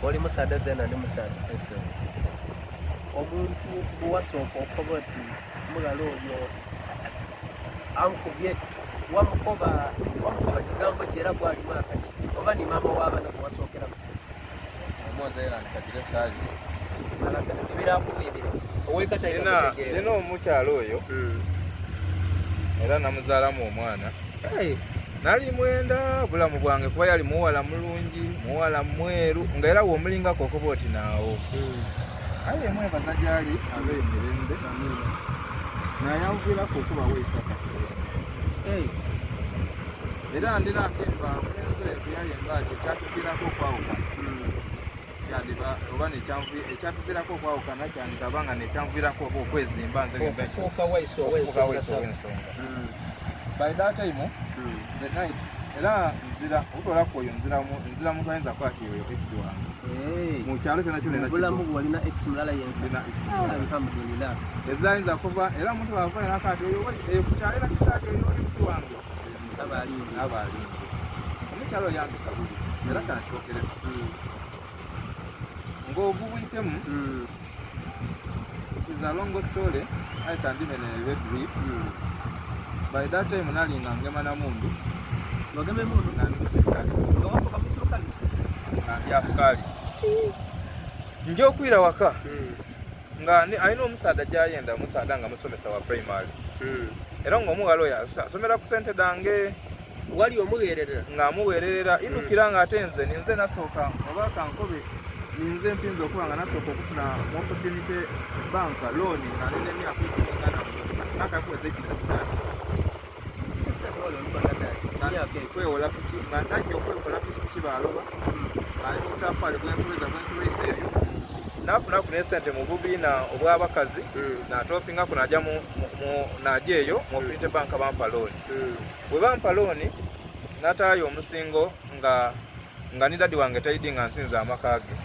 oli musaada zena ndi musaada omuntu bwasooka okuba oti mulala oyo ankubye wamukoba kigambo kyera gwali mwaka ki oba ni maama w'abaana bwewasookeramu ebirakubiibira nina omukyalo oyo era namuzaalamu omwana nali mwenda bulamu bwange kuba yali muwala mulungi muwala mweru nga era womulingako okuba oti naawo aye mwebaza gyali abeyo mirembe naye anviirako okuba weisaka era ndinako envaamu n'ensoyeke yali embaati ekyatuviirako okwawukana oba ekyatuviirako okwawukana kyandikaba nga nekyanviirako oba okwezimba okufuuka waiso ow'ensonga by that time the night era nzira otolako oyo nzira muntu ayinza kwati oyo ex wange mu kyalo kyona kyona bulamu bwalina ex mulala alhamdulillah ezayinza kuva era muntu bava era kati oyo ku kyalo era kikati oyo ex wange abalindi omukyalo yambisa buli era kanakyokere ng'ovubwikemu it is a long story I can even a brief by that time nalinga ngema na mundu ngeme mundu na musikali ngawapo kamusirukali ya sukali nje okwira waka nga alina omusaada gyayenda omusaada nga musomesa wa primary era ng'omuwala oyo asomera ku sente dange wali omuweererera nga amuweererera idukira nga ate ninze nasooka oba kankobe ninze mpinza okuba nga nasooka okufuna mu opportunity bank loan nga nina emyaka ekingana nakakuweza ekitafutani kwewola kuki nga najja okwekola kuki baloba ali mutafaali gwensobeza ebyo nafunaku nesente mu bubiina obw'abakazi natopingaku najja eyo mu opportunity bank bampa loan bwe bampa loan nataayo omusingo nga ni dadi wange taidi nga nsinza amaka ge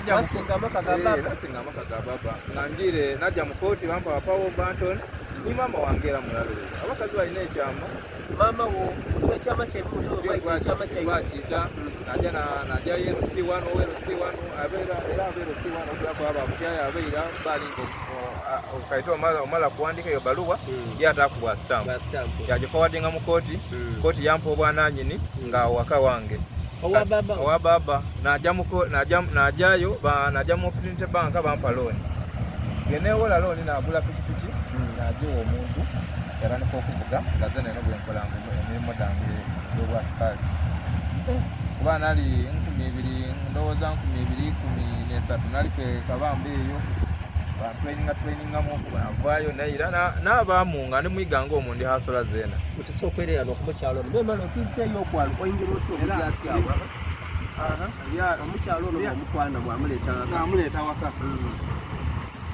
nasinga amaka ga baba nga njire najja mu kooti bampa Paul Banton ni mama wange era mulalo abakazi balina ekyama mama wo ekyama kyakiyita najja LC1 LC1 abeera LC1 okulako aba mutyaya abeera balinga okaita omala kuwandika eyo baluwa yatakubwa stamp yagiforwardinga mu kooti kooti yampa obwananyini nga waka wange owa baba najjayo najja mu opportunity bank bampa loan genewola loan nagula pikipiki nagiwa omuntu yatandika okuvuga nga ze neno bwenkolanga emirimu dange y'obwasikaali kuba nali 2000 ndowooza 2013 nali kabamba eyo trainingamu navaayo naira n'abaamu nga ndi muyiganga omwo ndi hasola zeena utisa okwerera n'okumukyalo ono bwemala okwizeeyo okwalo oyingira otya obujaasi awo omukyalo ono omukwana bwamuleeta waka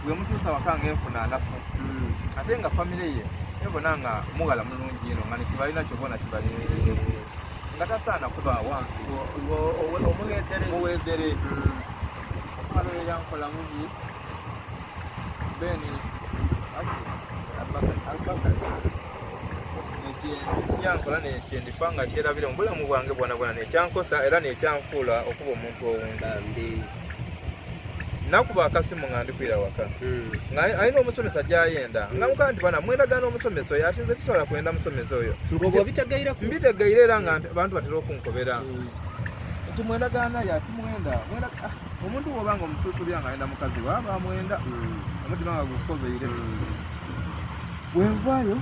bwe mutuusa waka ng'enfuna anafu ate nga famire ye ebona nga muwala mulungi ino nga nekibalina kyobona kibali nga tasaana kuba wange omuweddere okwalo eyankola mubi beni ekyankola nekyendifa nga kyerabire mu bulamu bwange bwona nekyankosa era nekyanfuula okuba omuntu owundi nakuba akasimu nga ndikwira waka nga alina omusomesa gyayenda nga mukaa nti bana mwendagana omusomesa oyo ati nze kisobola kwenda musomesa oyo mbitegeire era nga abantu batera okunkobera nti mwendagana ye ati mwenda omuntu bwobanga omususulya nga ayenda mukazi waaba mwenda omutima nga gukukobeire bwenvaayo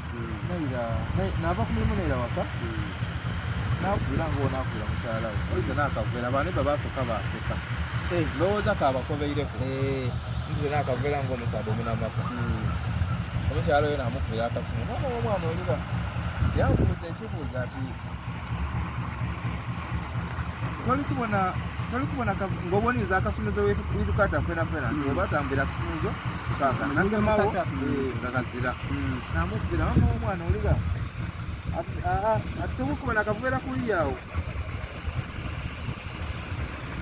naava ku mirimu naira waka nakubira ngaonaakubira mukyalawe olize nakavera abaneba basooka baseka ndowooza kabakobeireko nze nakavera ngaomusaada omunamaka omukyalo oyo namukubira akasimu mwana womwana olira yankubuza ekibuuza ati tolikubona ng'oboniza akafumizo witukata fena nti oba tambira kufumizo kakanagemao nga kazira namukubira mama womwana olira ati tebukubona akaveera kuliyawo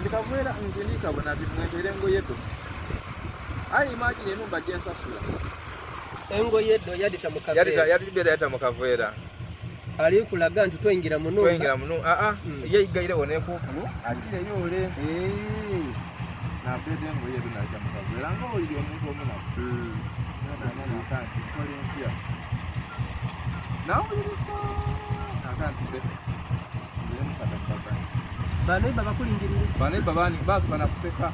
ndikaveera nti ndikabona ati mwentere engoyedo ayi imagine enumba gyensasula engoyedo yadita mukaveera yadita mukaveera Ali kulaga nti twingira muno. Twingira muno. Ye igaire wone kufulu. Agire yole. Na bebe ngoye tunaja mukavera ngo oli omuntu omuna. Na kanti kole mpya. Na ulisa. Na kanti be. Yeni sada baba. Bane baba kulingirire. Bane baba ni basu bana kuseka.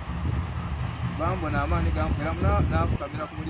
Bambo na amani gampera muna nafukamira kumulya.